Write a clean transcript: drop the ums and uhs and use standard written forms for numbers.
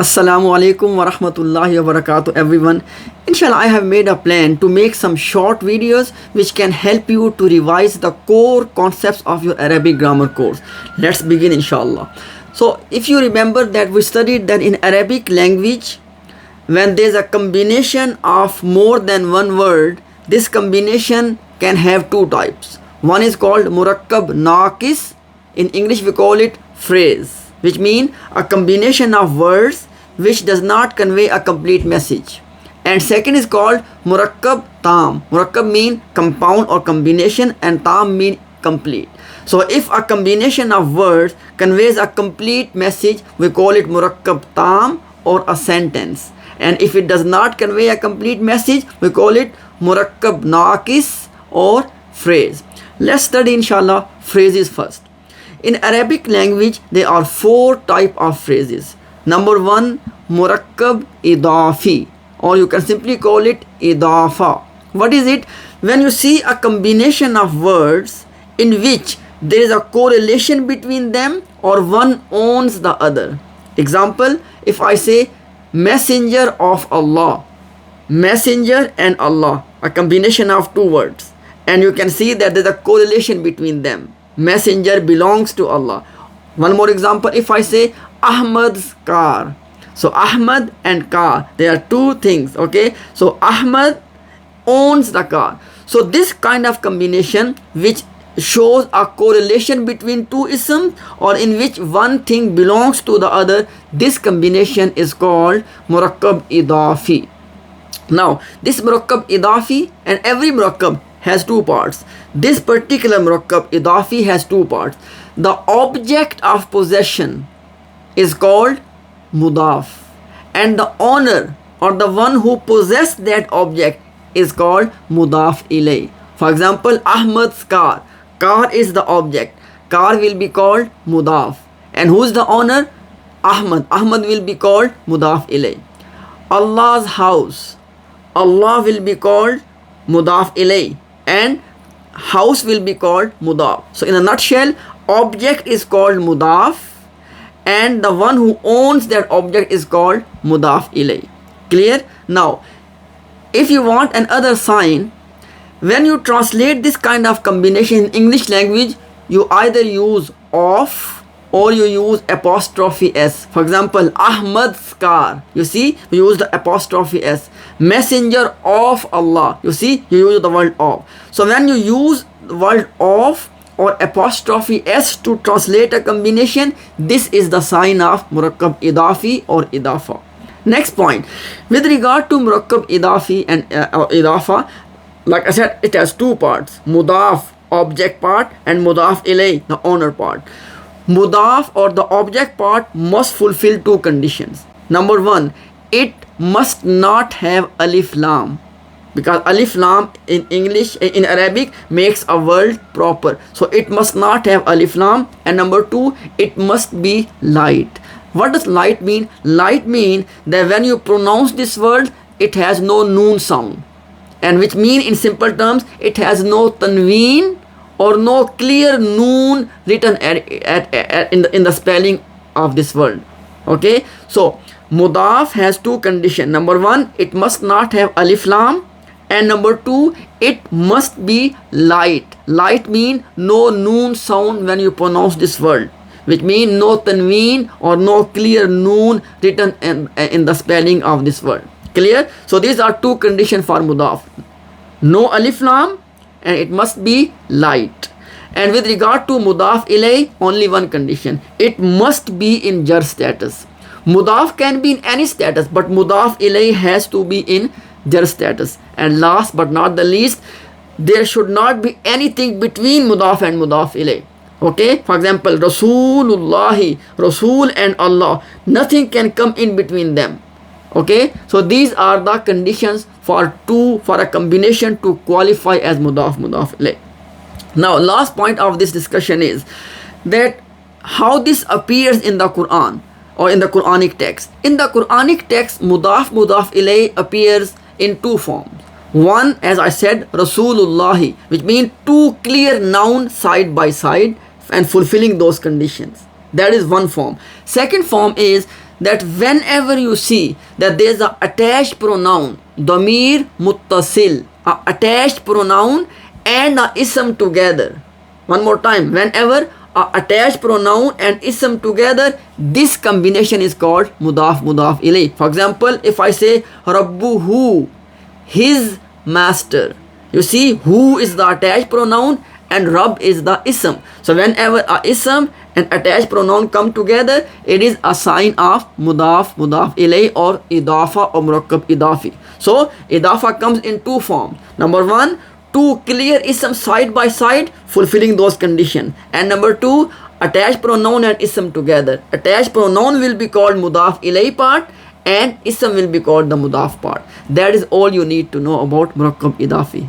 Assalamu alaikum wa rahmatullahi wa barakatuh everyone. Inshallah, I have made a plan to make some short videos which can help you to revise the core concepts of your Arabic grammar course. Let's begin inshallah. So if you remember that we studied that in Arabic language, when there is a combination of more than one word, this combination can have two types. One is called murakkab naqis. In English we call it phrase, which means a combination of words which does not convey a complete message. And second is called murakkab tam. Murakkab mean compound or combination, and tam mean complete. So if a combination of words conveys a complete message, we call it murakkab tam or a sentence. And if it does not convey a complete message, we call it murakkab naqis or phrase. Let's study inshallah phrases first. In Arabic language, there are four types of phrases. Number one, murakkab idafi, or you can simply call it idaafah. What is it? When you see a combination of words in which there is a correlation between them or one owns the other. Example, if I say messenger of Allah, messenger and Allah, a combination of two words, and you can see that there is a correlation between them. Messenger belongs to Allah. One more example, if I say Ahmad's car. So Ahmad and car, they are two things, okay? So Ahmad owns the car. So this kind of combination which shows a correlation between two isms or in which one thing belongs to the other, this combination is called murakkab idafi. Now this murakkab idafi, and every murakkab has two parts. This particular murakkab idafi has two parts. The object of possession is called mudaf, and the owner or the one who possessed that object is called mudaf ilay. For example, Ahmad's car. Car is the object. Car will be called mudaf. And who is the owner? Ahmad. Ahmad will be called mudaf ilay. Allah's house. Allah will be called mudaf ilay, and house will be called mudaf. So in a nutshell, object is called mudaf, and the one who owns that object is called mudaf ilay. Clear? Now, if you want another sign, when you translate this kind of combination in English language, you either use of or you use apostrophe s. For example, Ahmad's car, you see, you use the apostrophe s. Messenger of Allah, you see, you use the word of. So when you use the word of or apostrophe s to translate a combination, this is the sign of murakkab idafi or idaafah. Next point, with regard to murakkab idafi and idaafah, like I said, it has two parts: mudaf, object part, and mudaf ilay, the owner part. Mudaf or the object part must fulfill two conditions. Number one, it must not have alif lam, because alif lam in English, in Arabic, makes a word proper. So it must not have alif lam. And number two, it must be light. What does light mean? Light mean that when you pronounce this word, it has no noon sound, and which mean in simple terms, it has no tanween or no clear noon written in the spelling of this word. Okay, so mudaf has two conditions. Number one, it must not have alif lam, and number two, it must be light. Light mean no noon sound when you pronounce this word, which mean no tanween or no clear noon written in the spelling of this word. Clear? So these are two conditions for mudaf: no alif lam, and it must be light. And with regard to mudaf ilay, only one condition: it must be in jar status. Mudaf can be in any status, but mudaf ilay has to be in jar status. And last but not the least, there should not be anything between mudaf and mudaf ilay. Okay, for example, Rasulullahi, Rasul and Allah, nothing can come in between them. Okay, so these are the conditions for a combination to qualify as mudaf ilay. Now last point of this discussion is that how this appears in the Quran or in the Quranic text. In the Quranic text, mudaf ilay appears in two forms. One, as I said, Rasulullahi, which means two clear nouns side by side and fulfilling those conditions. That is one form. Second form is that whenever you see that there is a attached pronoun, damir muttasil, a attached pronoun and a ism together. One more time, whenever a attached pronoun and ism together, this combination is called mudaf mudaf ilay. For example, if I say rabbuhu, his master, you see who is the attached pronoun and Rabb is the ism. So whenever a ism and attached pronoun come together, it is a sign of mudaf mudaf ilay or idaafah or murakkab idaafi. So idaafah comes in two forms. Number one, two clear ism side by side fulfilling those conditions, and number two, attached pronoun and ism together. Attached pronoun will be called mudaf ilay part and ism will be called the mudaf part. That is all you need to know about murakkab idaafi.